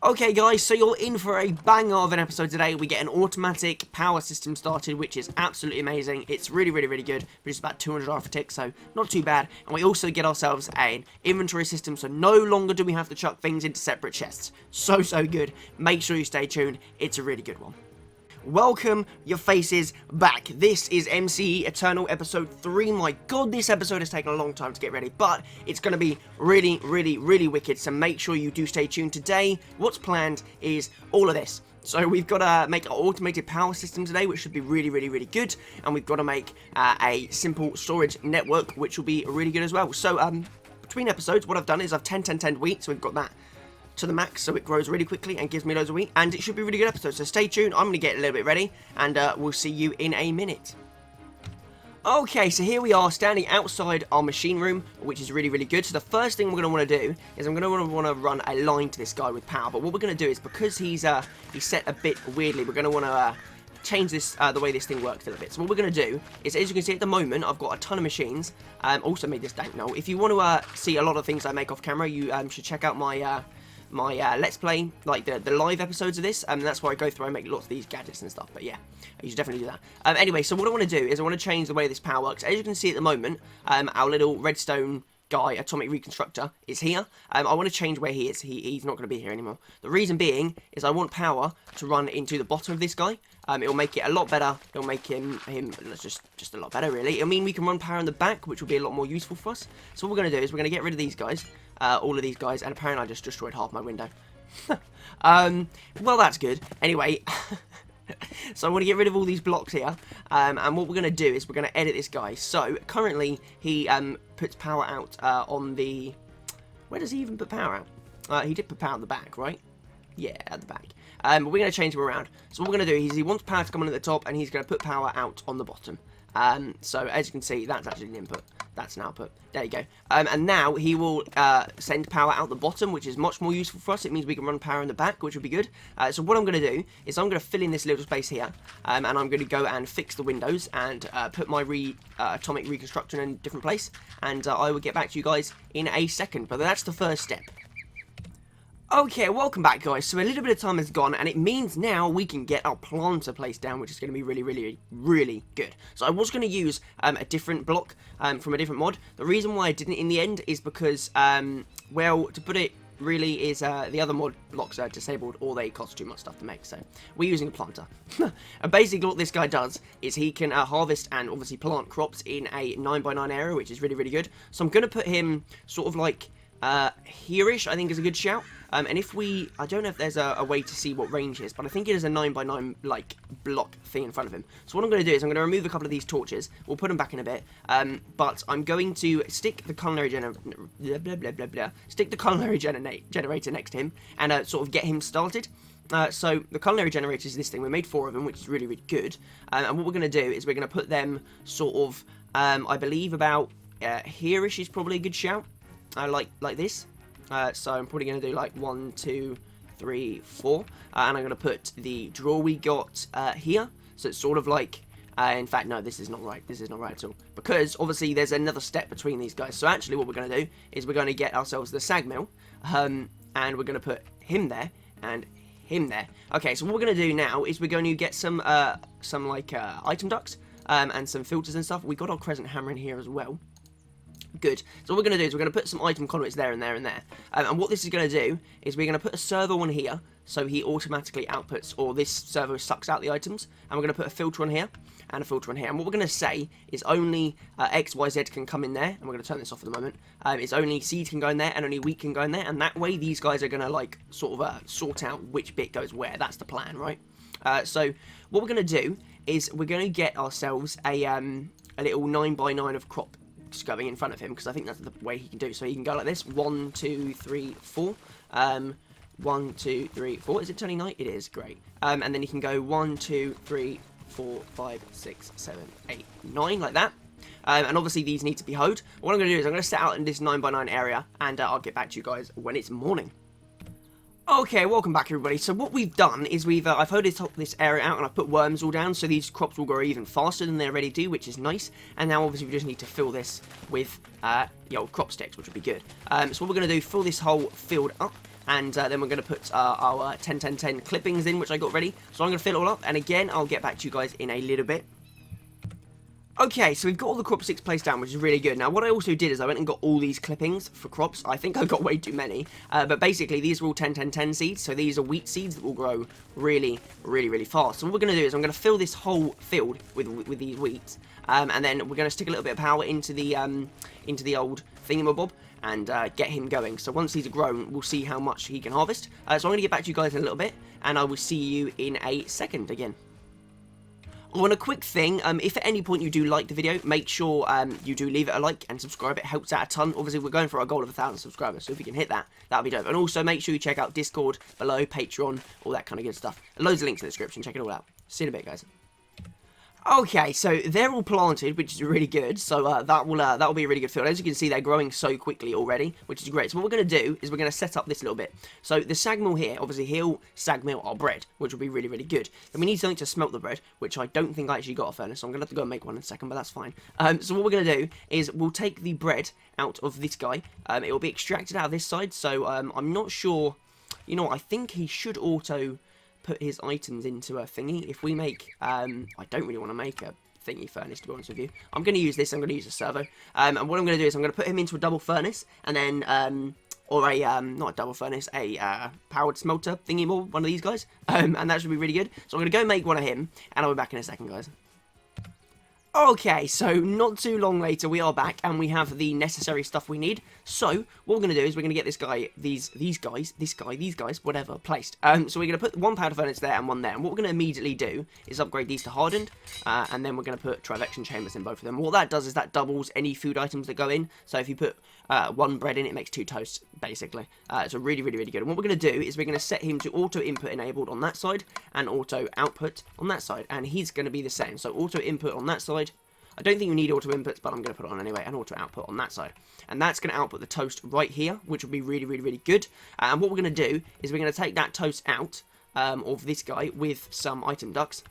Okay guys, so you're in for a banger of an episode today. We get an automatic power system started, which is absolutely amazing. It's really good, but it's about 200 for tick, so not too bad. And we also get ourselves an inventory system, so no longer do we have to chuck things into separate chests. So good. Make sure you stay tuned. It's a really good one. Welcome your faces back. This is MCE Eternal episode 3. My god, this episode has taken a long time to get ready, but it's going to be really wicked, so make sure you do stay tuned. Today, what's planned is all of this. So we've got to make an automated power system today, which should be really good, and we've got to make a simple storage network, which will be really good as well. So between episodes, what I've done is I've 10 wheat, so we've got that to the max, so it grows really quickly and gives me loads of wheat, and it should be a really good episode, so stay tuned. I'm going to get a little bit ready, and we'll see you in a minute. Okay, so here we are standing outside our machine room, which is really good. So the first thing we're going to want to do is I'm going to want to run a line to this guy with power, but what we're going to do is, because he's set a bit weirdly, we're going to want to change this the way this thing works a little bit. So what we're going to do is, as you can see at the moment, I've got a ton of machines. Also made this dank now. If you want to see a lot of things I make off camera, you should check out my Let's Play, like the live episodes of this, and that's where I go through and make lots of these gadgets and stuff, but yeah, you should definitely do that. Anyway, so what I want to do is I want to change the way this power works. As you can see at the moment, our little redstone guy, Atomic Reconstructor, is here. I want to change where he is. He's not going to be here anymore. The reason being is I want power to run into the bottom of this guy. It'll make it a lot better. It'll make him just a lot better, really. I mean, we can run power in the back, which will be a lot more useful for us. So what we're going to do is we're going to get rid of these guys, all of these guys, and apparently I just destroyed half my window. Well, that's good. Anyway, so I want to get rid of all these blocks here, and what we're going to do is we're going to edit this guy. So currently he puts power out on the... Where does he even put power out? He did put power at the back, right? Yeah, at the back. But we're going to change him around. So what we're going to do is he wants power to come in at the top, and he's going to put power out on the bottom. So as you can see, that's actually an input. That's an output. There you go. And now he will send power out the bottom, which is much more useful for us. It means we can run power in the back, which would be good. So what I'm going to do is I'm going to fill in this little space here, and I'm going to go and fix the windows and put my atomic reconstruction in a different place. And I will get back to you guys in a second. But that's the first step. Okay, welcome back guys. So a little bit of time has gone, and it means now we can get our planter placed down, which is going to be really good. So I was going to use a different block from a different mod. The reason why I didn't in the end is because, well, to put it really is the other mod blocks are disabled, or they cost too much stuff to make, so we're using a planter. And basically what this guy does is he can harvest and obviously plant crops in a 9x9 area, which is really good. So I'm going to put him sort of like here-ish, I think is a good shout. And if we, I don't know if there's a way to see what range is, but I think it is a 9x9 like block thing in front of him. So what I'm going to do is I'm going to remove a couple of these torches. We'll put them back in a bit. But I'm going to stick the culinary generator next to him and sort of get him started. So the culinary generator is this thing. We made 4 of them, which is really good. And what we're going to do is we're going to put them sort of, I believe about here-ish is probably a good shout. Like this. So I'm probably going to do like 1, 2, 3, 4. And I'm going to put the drawer we got here. So it's sort of like... in fact, no, this is not right. This is not right at all. Because, obviously, there's another step between these guys. So actually what we're going to do is we're going to get ourselves the sag mill. And we're going to put him there and him there. Okay, so what we're going to do now is we're going to get some like, item ducts and some filters and stuff. We got our crescent hammer in here as well. Good. So what we're going to do is we're going to put some item conduits there and there and there. And what this is going to do is we're going to put a servo on here, so he automatically outputs, or this servo sucks out the items. And we're going to put a filter on here and a filter on here. And what we're going to say is only X, Y, Z can come in there. And we're going to turn this off for the moment. It's only seed can go in there and only wheat can go in there. And that way these guys are going to like sort of sort out which bit goes where. That's the plan, right? So what we're going to do is we're going to get ourselves a little 9x9 of crop going in front of him, because I think that's the way he can do. So he can go like this: 1, 2, 3, 4. 1, 2, 3, 4. Is it turning night? It is. Great. And then he can go 1, 2, 3, 4, 5, 6, 7, 8, 9, like that. And obviously these need to be hoed. What I'm going to do is I'm going to set out in this 9x9 area, and I'll get back to you guys when it's morning. Okay, welcome back everybody. So what we've done is I've hoed this area out, and I've put worms all down, so these crops will grow even faster than they're ready to, which is nice. And now obviously we just need to fill this with crop sticks, which would be good. So what we're going to do, fill this whole field up and then we're going to put our 10-10-10 clippings in, which I got ready. So I'm going to fill it all up, and again, I'll get back to you guys in a little bit. Okay, so we've got all the crop sticks placed down, which is really good. Now, what I also did is I went and got all these clippings for crops. I think I got way too many, but basically these are all 10-10-10 seeds, so these are wheat seeds that will grow really, really, really fast. So what we're going to do is I'm going to fill this whole field with these wheats, and then we're going to stick a little bit of power into the old thingamabob and get him going. So once these are grown, we'll see how much he can harvest. So I'm going to get back to you guys in a little bit, and I will see you in a second again. On a quick thing, if at any point you do like the video, make sure you do leave it a like and subscribe. It helps out a ton. Obviously, we're going for our goal of 1,000 subscribers, so if you can hit that, that'll be dope. And also, make sure you check out Discord below, Patreon, all that kind of good stuff. Loads of links in the description. Check it all out. See you in a bit, guys. Okay, so they're all planted, which is really good. So that will be a really good field. As you can see, they're growing so quickly already, which is great. So what we're going to do is we're going to set up this little bit. So the sag mill here, obviously he'll sag mill our bread, which will be really, really good. Then we need something to smelt the bread, which I don't think I actually got a furnace, so I'm going to have to go and make one in a second, but that's fine. So what we're going to do is we'll take the bread out of this guy. It will be extracted out of this side, so I'm not sure. You know, I think he should auto put his items into a thingy. If we make, I don't really want to make a thingy furnace, to be honest with you. I'm going to use this. I'm going to use a servo. And what I'm going to do is I'm going to put him into a double furnace, and then, or a, not a double furnace, a powered smelter thingy more, one of these guys. And that should be really good. So I'm going to go make one of him, and I'll be back in a second, guys. Okay, so not too long later, we are back, and we have the necessary stuff we need. So, what we're going to do is we're going to get this guy, these guys, whatever, placed. So we're going to put one powder furnace there and one there. And what we're going to immediately do is upgrade these to hardened, and then we're going to put trivection chambers in both of them. What that does is that doubles any food items that go in. So if you put one bread in, it makes 2 toasts, basically. So really, really, really good. And what we're going to do is we're going to set him to auto input enabled on that side, and auto output on that side. And he's going to be the same. So auto input on that side. I don't think you need auto inputs, but I'm going to put it on anyway, and auto output on that side. And that's going to output the toast right here, which will be really, really, really good. And what we're going to do is we're going to take that toast out of this guy with some item ducts.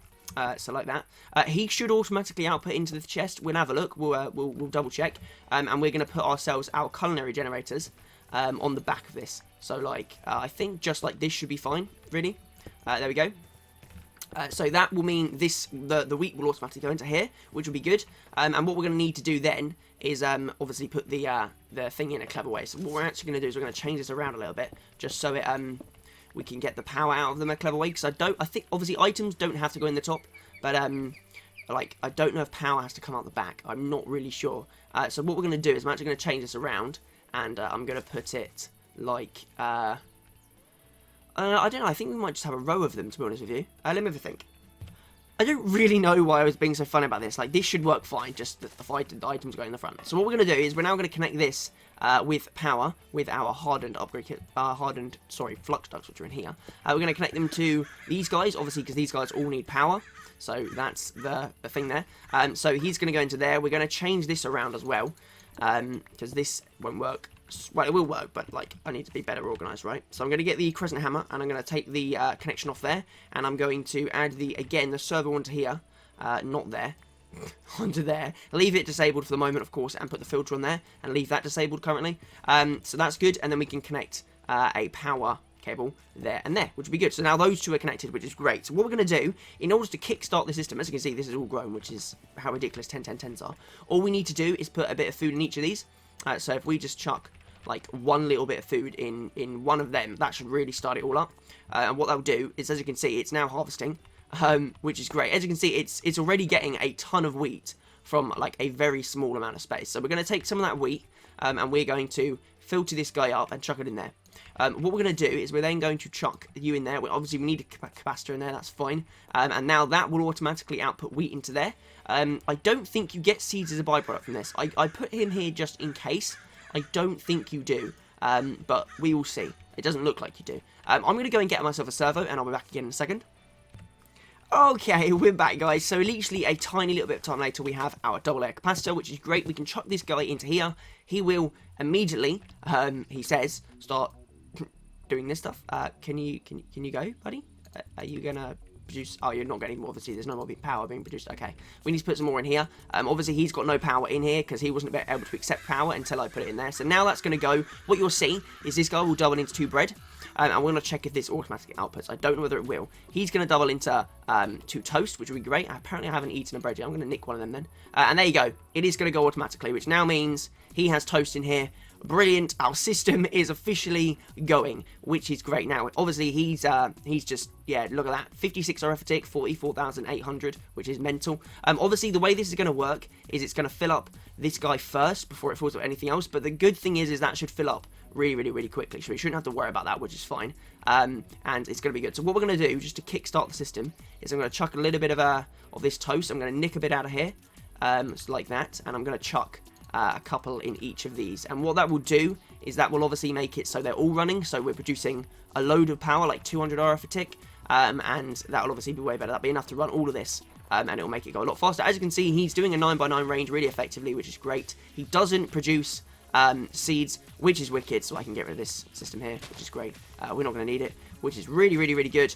So like that. He should automatically output into the chest. We'll have a look. We'll double check. And we're going to put ourselves our culinary generators on the back of this. So like, I think just like this should be fine, really. There we go. So that will mean the wheat will automatically go into here, which will be good. And what we're going to need to do then is obviously put the thing in a clever way. So what we're actually going to do is we're going to change this around a little bit, just so it we can get the power out of them a clever way. Because I think obviously items don't have to go in the top, but like I don't know if power has to come out the back. I'm not really sure. So what we're going to do is I'm actually going to change this around, and I'm going to put it like. I don't know, I think we might just have a row of them, to be honest with you. Let me have a think. I don't really know why I was being so funny about this. Like, this should work fine, just the items go in the front. So what we're going to do is we're now going to connect this with power, with our hardened upgrade kit, flux ducts, which are in here. We're going to connect them to these guys, obviously, because these guys all need power. So that's the thing there. So he's going to go into there. We're going to change this around as well, because this won't work. Well, it will work, but like I need to be better organised, right? So I'm going to get the crescent hammer, and I'm going to take the connection off there, and I'm going to add the servo onto here, not there, onto there. Leave it disabled for the moment, of course, and put the filter on there, and leave that disabled currently. So that's good, and then we can connect a power cable there and there, which would be good. So now those two are connected, which is great. So what we're going to do, in order to kickstart the system, as you can see, this is all grown, which is how ridiculous 10-10-10s are. All we need to do is put a bit of food in each of these. So if we just chuck like one little bit of food in one of them, that should really start it all up. And what that'll do is, as you can see, it's now harvesting, which is great. As you can see, it's already getting a ton of wheat from like a very small amount of space. So we're going to take some of that wheat, and we're going to filter this guy up and chuck it in there. What we're going to do is we're then going to chuck you in there. Obviously, we need a capacitor in there, that's fine. And now that will automatically output wheat into there. I don't think you get seeds as a byproduct from this. I put him here just in case. I don't think you do, but we will see. It doesn't look like you do. I'm going to go and get myself a servo, and I'll be back again in a second. Okay, we're back, guys. So literally a tiny little bit of time later, we have our double layer capacitor, which is great. We can chuck this guy into here. He will immediately, he says, start doing this stuff. Can you go, buddy? Are you gonna produce? Oh, you're not getting more. Obviously, there's no more power being produced. Okay, we need to put some more in here. Obviously, he's got no power in here because he wasn't able to accept power until I put it in there. So now that's going to go. What you'll see is this guy will double into 2 bread. and we're going to check if this automatically outputs. I don't know whether it will. He's going to double into to toast, which would be great. Apparently, I haven't eaten a bread yet. I'm going to nick one of them then. And there you go. It is going to go automatically, which now means he has toast in here. Brilliant. Our system is officially going, which is great. Now, obviously, he's just, yeah, look at that. 56 arithmetic, 44,800, which is mental. Obviously, the way this is going to work is it's going to fill up this guy first before it fills up anything else. But the good thing is that should fill up really quickly. So we shouldn't have to worry about that, which is fine. And it's going to be good. So what we're going to do, just to kickstart the system, is I'm going to chuck a little bit of this toast. I'm going to nick a bit out of here, like that. And I'm going to chuck a couple in each of these, and what that will do is that will obviously make it so they're all running, so we're producing a load of power, like 200 RF a tick, and that will obviously be way better. That'll be enough to run all of this, and it'll make it go a lot faster. As you can see, he's doing a 9x9 range really effectively, which is great. He doesn't produce seeds, which is wicked, so I can get rid of this system here, which is great. We're not going to need it, which is really good.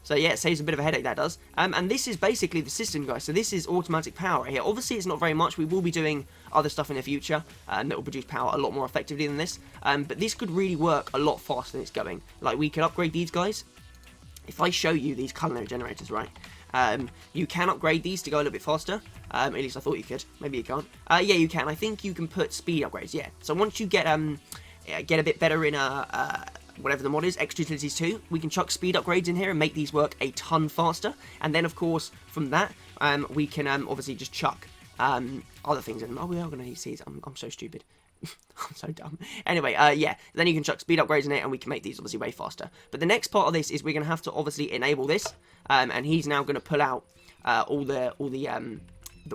So yeah, it saves a bit of a headache, that does. And this is basically the system, guys. So this is automatic power here. Obviously, it's not very much. We will be doing other stuff in the future that will produce power a lot more effectively than this. But this could really work a lot faster than it's going. Like, we could upgrade these guys. If I show you these culinary generators, right? You can upgrade these to go a little bit faster. At least I thought you could. Maybe you can't. Yeah, you can. I think you can put speed upgrades, yeah. So once you get a bit better in whatever the mod is, Extra Utilities 2, we can chuck speed upgrades in here and make these work a ton faster. And then, of course, from that, we can obviously just chuck other things in. Oh, we are going to need seeds. I'm so stupid. I'm so dumb. Anyway, yeah, then you can chuck speed upgrades in it, and we can make these obviously way faster. But the next part of this is we're going to have to obviously enable this, and he's now going to pull out all the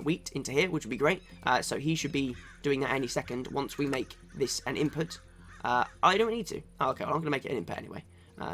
wheat into here, which would be great. So he should be doing that any second once we make this an input. I don't need to. Oh, okay, well, I'm going to make it an input anyway,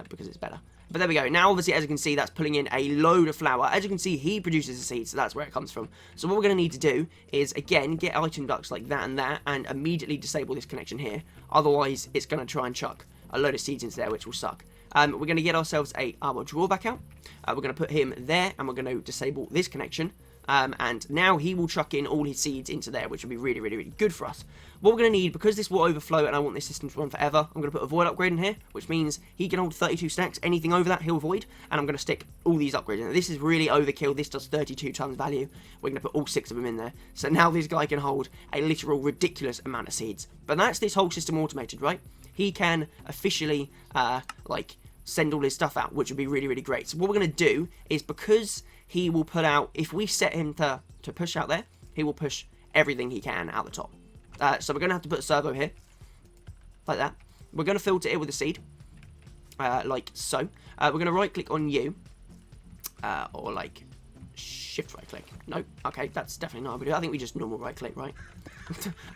because it's better. But there we go. Now, obviously, as you can see, that's pulling in a load of flour. As you can see, he produces a seed, so that's where it comes from. So what we're going to need to do is, again, get item ducts like that, and immediately disable this connection here. Otherwise, it's going to try and chuck a load of seeds into there, which will suck. We're going to get ourselves our drawback out. We're going to put him there, and we're going to disable this connection. And now he will chuck in all his seeds into there, which will be really good for us. What we're going to need, because this will overflow and I want this system to run forever, I'm going to put a void upgrade in here, which means he can hold 32 stacks. Anything over that, he'll void. And I'm going to stick all these upgrades in there. This is really overkill. This does 32 tons value. We're going to put all 6 of them in there. So now this guy can hold a literal ridiculous amount of seeds. But that's this whole system automated, right? He can officially, send all his stuff out, which would be really great. So what we're going to do is, because he will put out, if we set him to push out there, he will push everything he can out the top. So we're going to have to put a servo here, like that. We're going to filter it with a seed, like so. We're going to right click on you, or like shift right click. No, okay, that's definitely not how we do it. I think we just normal right click, right?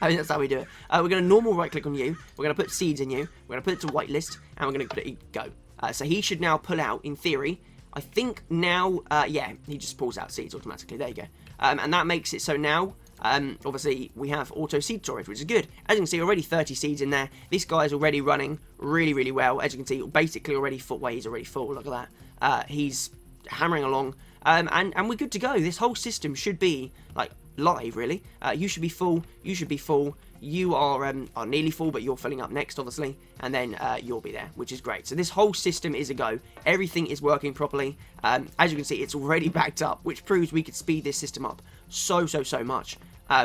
I think that's how we do it. We're going to normal right click on you. We're going to put seeds in you. We're going to put it to whitelist, and we're going to put it go. So he should now pull out, in theory, I think now, yeah, he just pulls out seeds automatically. There you go. And that makes it so now, obviously, we have auto seed storage, which is good. As you can see, already 30 seeds in there. This guy is already running really well. As you can see, basically already full. Well, he's already full. Look at that. He's hammering along. And we're good to go. This whole system should be, like, live, really. You should be full. You should be full. You are nearly full, but you're filling up next, obviously, and then you'll be there, which is great. So this whole system is a go. Everything is working properly. As you can see, it's already backed up, which proves we could speed this system up so much,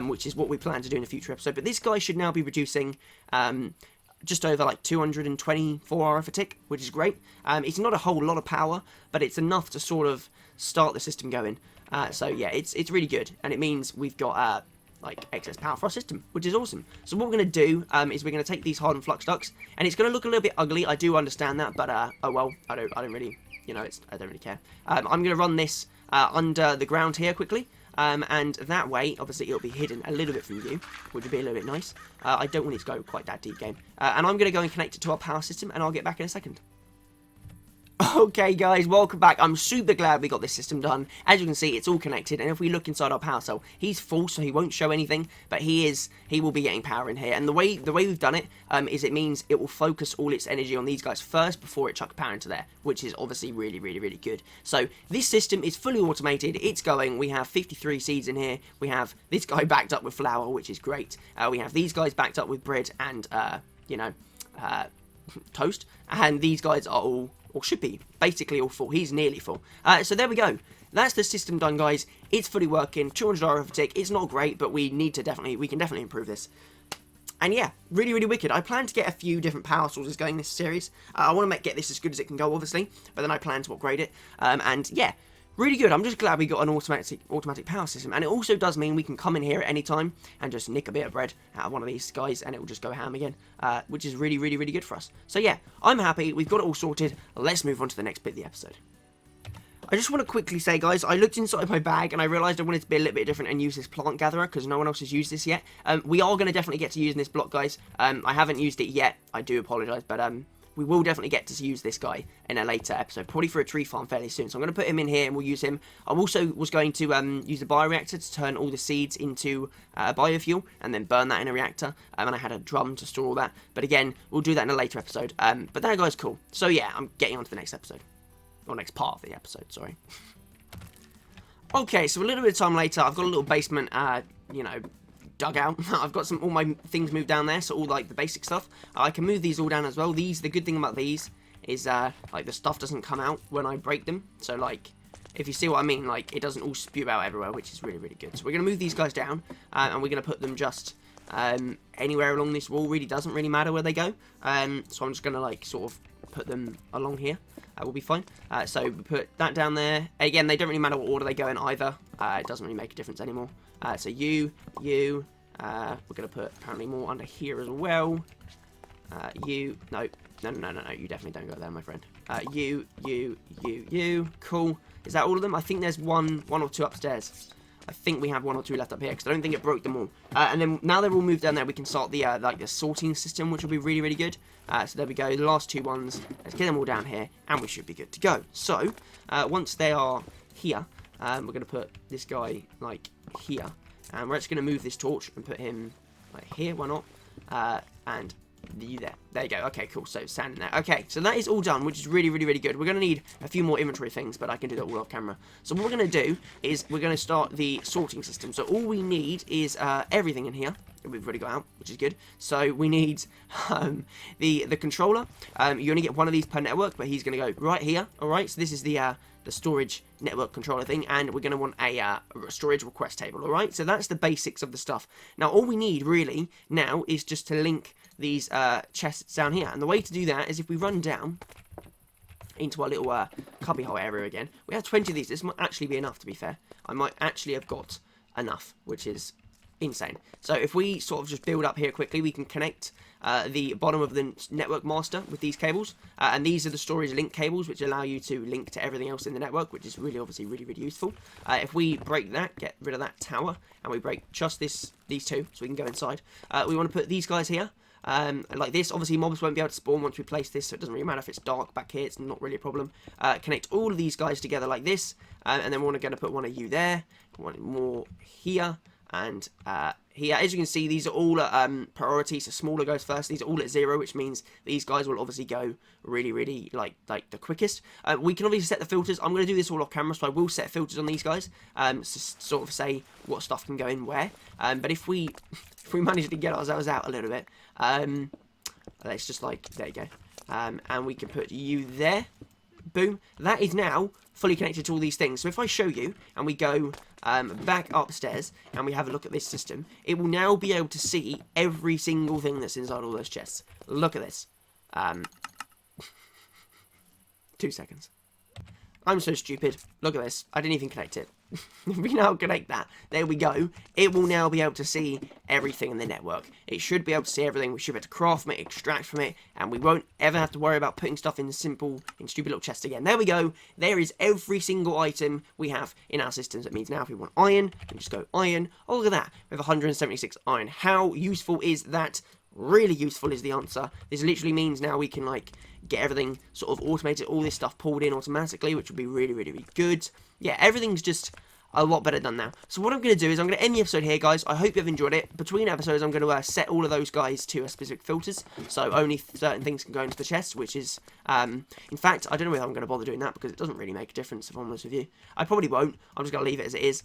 which is what we plan to do in a future episode. But this guy should now be producing just over like 224 RF a tick, which is great. It's not a whole lot of power, but it's enough to sort of start the system going. So yeah, it's really good, and it means we've got like excess power for our system, which is awesome. So what we're going to do is we're going to take these hardened flux ducts, and it's going to look a little bit ugly. I do understand that, but oh well, I don't really, you know, I don't really care. I'm going to run this under the ground here quickly, and that way, obviously, it'll be hidden a little bit from you, which would be a little bit nice. I don't want it to go quite that deep, game. And I'm going to go and connect it to our power system, and I'll get back in a second. Okay guys, welcome back. I'm super glad we got this system done. As you can see, it's all connected, and if we look inside our power cell, he's full, so he won't show anything, but he will be getting power in here. And the way we've done it is it means it will focus all its energy on these guys first before it chucks power into there, which is obviously really good. So this system is fully automated. It's going. We have 53 seeds in here. We have this guy backed up with flour, which is great. We have these guys backed up with bread and toast, and these guys are all, or should be, basically all full. He's nearly full. So there we go. That's the system done, guys. It's fully working. 200 arithmetic. It's not great, but we can definitely improve this. And yeah, really, really wicked. I plan to get a few different power sources going this series. I want to get this as good as it can go, obviously, but then I plan to upgrade it. And yeah, really good. I'm just glad we got an automatic power system. And it also does mean we can come in here at any time and just nick a bit of bread out of one of these guys, and it will just go ham again, which is really, really, really good for us. So yeah, I'm happy. We've got it all sorted. Let's move on to the next bit of the episode. I just want to quickly say, guys, I looked inside my bag and I realised I wanted to be a little bit different and use this plant gatherer because no one else has used this yet. We are going to definitely get to using this block, guys. I haven't used it yet. I do apologise, but we will definitely get to use this guy in a later episode, probably for a tree farm fairly soon. So I'm going to put him in here and we'll use him. I also was going to use the bioreactor to turn all the seeds into biofuel and then burn that in a reactor. And I had a drum to store all that. But again, we'll do that in a later episode. But that guy's cool. So yeah, I'm getting on to the next episode. Or next part of the episode, sorry. Okay, so a little bit of time later, I've got a little basement, you know, dugout. I've got all my things moved down there, so all, like, the basic stuff. I can move these all down as well. The good thing about these is, like, the stuff doesn't come out when I break them. So, like, if you see what I mean, like, it doesn't all spew out everywhere, which is really, really good. So we're going to move these guys down, and we're going to put them just anywhere along this wall. Really doesn't really matter where they go. So I'm just going to, like, sort of put them along here. Will be fine. So we put that down there. Again, they don't really matter what order they go in either. It doesn't really make a difference anymore. So you, we're going to put apparently more under here as well. No, you definitely don't go there, my friend. You, cool. Is that all of them? I think there's one or two upstairs. I think we have one or two left up here because I don't think it broke them all. And then now they're all moved down there, we can start the like the sorting system, which will be really, really good. So there we go. The last two ones. Let's get them all down here, and we should be good to go. So once they are here, we're going to put this guy like here, and we're just going to move this torch and put him like here. Why not? And you there. There you go. Okay, cool. So standing there. Okay, so that is all done, which is really, really, really good. We're going to need a few more inventory things, but I can do that all off camera. So what we're going to do is we're going to start the sorting system. So all we need is everything in here. We've already got out, which is good. So we need the controller. You only get one of these per network, but he's going to go right here. All right. So this is the storage network controller thing, and we're going to want a storage request table. All right. So that's the basics of the stuff. Now all we need really now is just to link these chests down here, and the way to do that is if we run down into our little cubbyhole area again. We have 20 of these. This might actually be enough, to be fair. I might actually have got enough, which is insane. So if we sort of just build up here quickly, we can connect the bottom of the network master with these cables, and these are the storage link cables, which allow you to link to everything else in the network, which is really obviously really, really useful. If we break that, get rid of that tower, and we break just these two, so we can go inside, we want to put these guys here. Like this. Obviously mobs won't be able to spawn once we place this, so it doesn't really matter if it's dark back here, it's not really a problem. Connect all of these guys together like this, and then we're going to put one of you there, one more here, and here. As you can see, these are all at priority, so smaller goes first. These are all at 0, which means these guys will obviously go really, really like the quickest. We can obviously set the filters. I'm going to do this all off camera, so I will set filters on these guys, to sort of say what stuff can go in where. But if we manage to get ourselves out a little bit, let's just like, there you go, and we can put you there. Boom. That is now fully connected to all these things. So if I show you and we go back upstairs and we have a look at this system, it will now be able to see every single thing that's inside all those chests. Look at this. 2 seconds. I'm so stupid. Look at this. I didn't even connect it. If we now connect that, there we go. It will now be able to see everything in the network. It should be able to see everything. We should be able to craft from it, extract from it, and we won't ever have to worry about putting stuff in stupid little chests again. There we go. There is every single item we have in our systems. That means now if we want iron, we can just go iron. Oh, look at that. We have 176 iron. How useful is that? Really useful is the answer. This literally means now we can like get everything sort of automated, all this stuff pulled in automatically, which would be really, really, really good. Yeah, everything's just a lot better done now. So what I'm going to do is I'm going to end the episode here, guys. I hope you've enjoyed it. Between episodes, I'm going to set all of those guys to specific filters, so only certain things can go into the chest, which is, in fact, I don't know whether I'm going to bother doing that, because it doesn't really make a difference, if I'm honest with you. I probably won't. I'm just going to leave it as it is.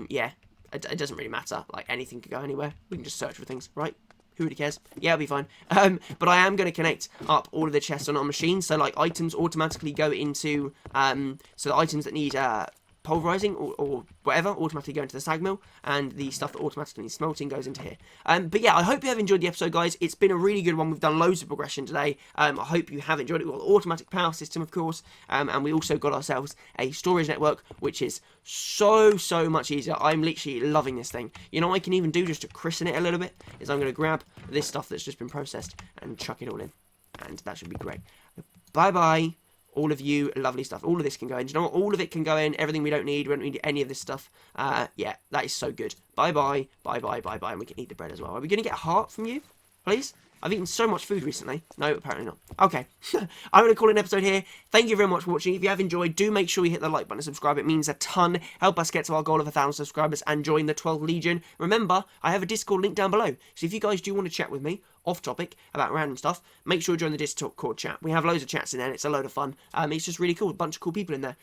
Yeah, it doesn't really matter. Like, anything can go anywhere. We can just search for things, right? Who really cares? Yeah, it'll be fine. But I am going to connect up all of the chests on our machine, so like items automatically go into so the items that need pulverizing or whatever automatically go into the sag mill, and the stuff that automatically needs smelting goes into here. But yeah, I hope you have enjoyed the episode, guys. It's been a really good one. We've done loads of progression today. I hope you have enjoyed it. We've got the automatic power system, of course, and we also got ourselves a storage network, which is so much easier. I'm literally loving this thing. You know what I can even do just to christen it a little bit is I'm going to grab this stuff that's just been processed and chuck it all in, and that should be great. Bye bye, all of you lovely stuff. All of this can go in. Do you know what? All of it can go in. Everything we don't need any of this stuff. Yeah, that is so good. Bye bye, bye bye, bye bye, and we can eat the bread as well. Are we going to get a heart from you, please? I've eaten so much food recently. No, apparently not. Okay, I'm going to call it an episode here. Thank you very much for watching. If you have enjoyed, do make sure you hit the like button and subscribe. It means a ton. Help us get to our goal of 1,000 subscribers and join the 12th Legion. Remember, I have a Discord link down below. So if you guys do want to chat with me, off topic, about random stuff, make sure you join the Discord chat. We have loads of chats in there, and it's a load of fun. It's just really cool. A bunch of cool people in there.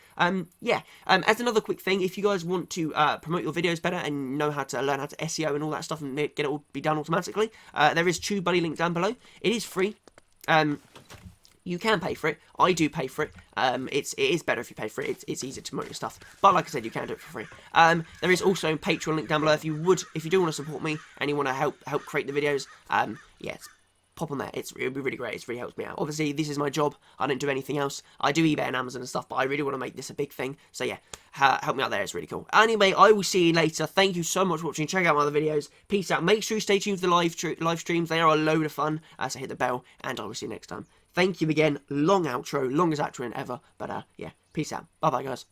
Yeah. As another quick thing, if you guys want to promote your videos better and know how to learn how to SEO and all that stuff and get it all be done automatically, there is TubeBuddy link down below. It is free. You can pay for it. I do pay for it. It is better if you pay for it. It's easier to promote your stuff. But like I said, you can do it for free. There is also a Patreon link down below if you do want to support me and you want to help create the videos. Yeah, pop on there. It'll be really great. It really helps me out. Obviously, this is my job. I don't do anything else. I do eBay and Amazon and stuff, but I really want to make this a big thing. So yeah, help me out there. It's really cool. Anyway, I will see you later. Thank you so much for watching. Check out my other videos. Peace out. Make sure you stay tuned for the live streams. They are a load of fun. So hit the bell, and I will see you next time. Thank you again. Long outro. Longest outro ever. But yeah, peace out. Bye-bye, guys.